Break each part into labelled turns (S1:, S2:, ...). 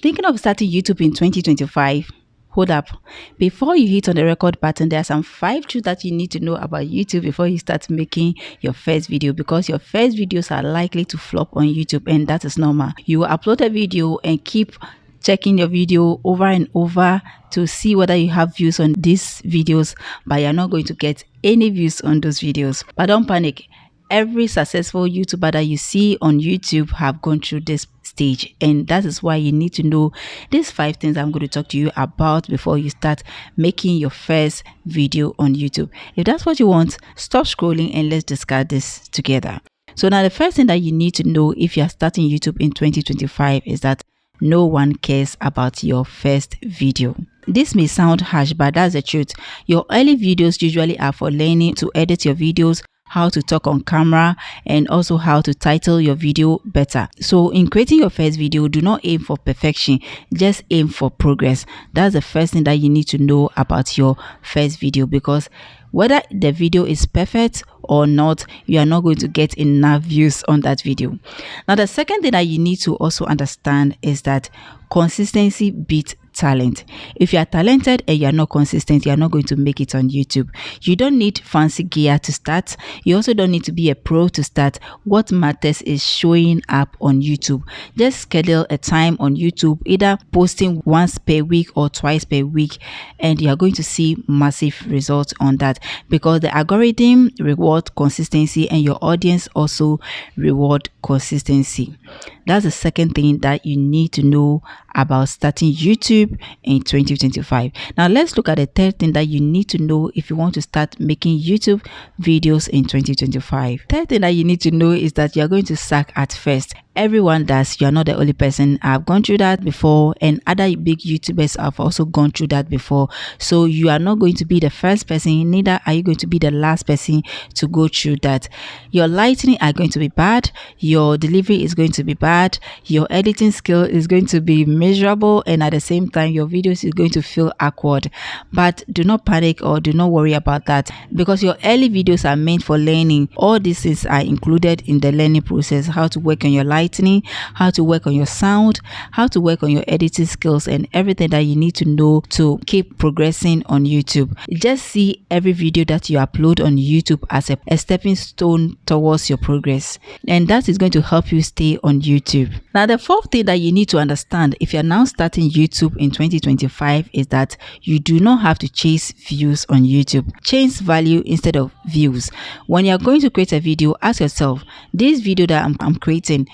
S1: Thinking of starting YouTube in 2025? Hold up. Before you hit on the record button, there are some 5 truths that you need to know about YouTube before you start making your first video, because your first videos are likely to flop on YouTube, and that is normal. You will upload a video and keep checking your video over and over to see whether you have views on these videos, but you're not going to get any views on those videos. But don't panic. Every successful YouTuber that you see on YouTube have gone through this stage, and that is why you need to know these 5 things I'm going to talk to you about before you start making your first video on YouTube. If that's what you want, stop scrolling and let's discuss this together. So now the first thing that you need to know if you are starting YouTube in 2025 is that no one cares about your first video. This may sound harsh, but that's the truth. Your early videos usually are for learning to edit your videos, how to talk on camera, and also how to title your video better. So in creating your first video, do not aim for perfection, just aim for progress. That's the first thing that you need to know about your first video, because whether the video is perfect or not, you are not going to get enough views on that video. Now, the second thing that you need to also understand is that consistency beats talent. If you are talented and you are not consistent, you are not going to make it on YouTube. You don't need fancy gear to start. You also don't need to be a pro to start. What matters is showing up on YouTube. Just schedule a time on YouTube, either posting once per week or twice per week, and you are going to see massive results on that, because the algorithm reward consistency and your audience also reward consistency. That's the second thing that you need to know about starting YouTube in 2025. Now let's look at the third thing that you need to know if you want to start making YouTube videos in 2025. Third thing that you need to know is that you're going to suck at first. Everyone does. You're not the only person. I've gone through that before, and other big YouTubers have also gone through that before. So you are not going to be the first person, neither are you going to be the last person to go through that. Your lighting are going to be bad, your delivery is going to be bad, your editing skill is going to be miserable, and at the same time your videos is going to feel awkward. But do not panic or do not worry about that, because your early videos are meant for learning. All these things are included in the learning process: how to work on your lighting, how to work on your sound, how to work on your editing skills, and everything that you need to know to keep progressing on YouTube. Just see every video that you upload on YouTube as a stepping stone towards your progress, and that is going to help you stay on YouTube. Now, the fourth thing that you need to understand if you're now starting YouTube in 2025 is that you do not have to chase views on YouTube. Chase value instead of views. When you're going to create a video, ask yourself, this video that I'm creating,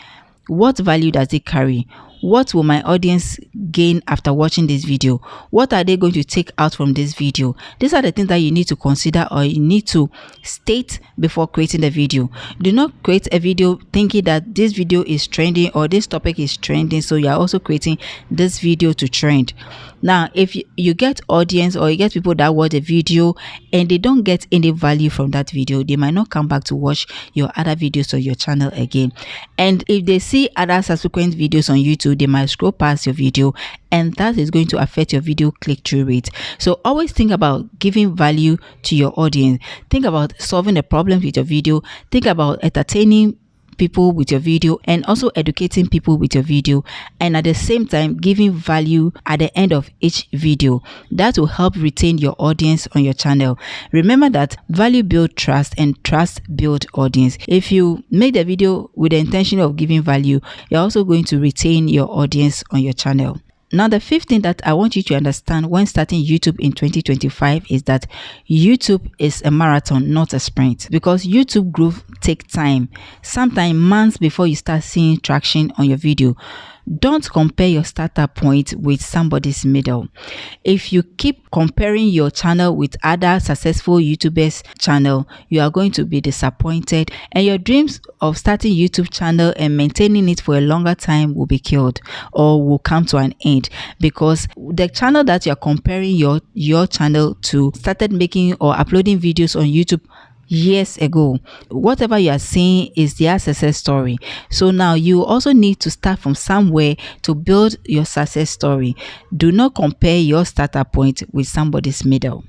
S1: what value does it carry? What will my audience gain after watching this video? What are they going to take out from this video? These are the things that you need to consider, or you need to state before creating the video. Do not create a video thinking that this video is trending or this topic is trending, so you are also creating this video to trend. Now, if you get audience or you get people that watch the video and they don't get any value from that video, they might not come back to watch your other videos on your channel again. And if they see other subsequent videos on YouTube, they might scroll past your video, and that is going to affect your video click-through rate. So always think about giving value to your audience. Think about solving the problems with your video. Think about entertaining people with your video and also educating people with your video, and at the same time giving value at the end of each video. That will help retain your audience on your channel. Remember that value builds trust and trust builds audience. If you make the video with the intention of giving value, you're also going to retain your audience on your channel. Now, the fifth thing that I want you to understand when starting YouTube in 2025 is that YouTube is a marathon, not a sprint, because YouTube growth takes time, sometimes months before you start seeing traction on your video. Don't compare your startup point with somebody's middle. If you keep comparing your channel with other successful YouTubers' channel, you are going to be disappointed, and your dreams of starting YouTube channel and maintaining it for a longer time will be killed or will come to an end, because the channel that you're comparing your channel to started making or uploading videos on YouTube years ago. Whatever you are seeing is their success story. So now you also need to start from somewhere to build your success story. Do not compare your startup point with somebody's middle.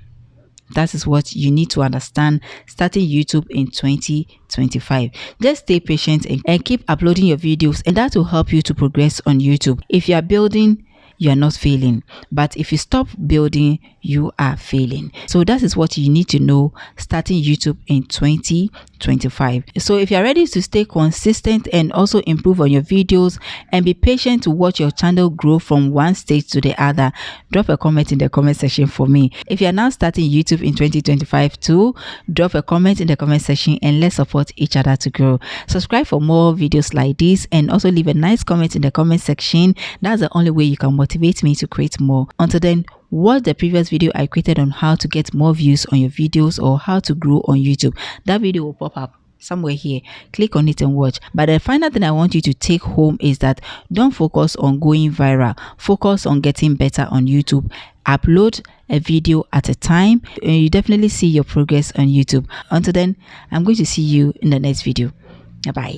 S1: That is what you need to understand starting YouTube in 2025. Just stay patient and keep uploading your videos, and that will help you to progress on YouTube. If you are building you are not failing. But if you stop building, you are failing. So that is what you need to know starting YouTube in 2025. So if you're ready to stay consistent and also improve on your videos and be patient to watch your channel grow from one stage to the other, drop a comment in the comment section for me. If you're now starting YouTube in 2025 too, drop a comment in the comment section and let's support each other to grow. Subscribe for more videos like this and also leave a nice comment in the comment section. That's the only way you can motivate me to create more. Until then, watch the previous video I created on how to get more views on your videos or how to grow on YouTube. That video will pop up somewhere here. Click on it and watch. But the final thing I want you to take home is that don't focus on going viral. Focus on getting better on YouTube. Upload a video at a time and you definitely see your progress on YouTube. Until then, I'm going to see you in the next video. Bye bye.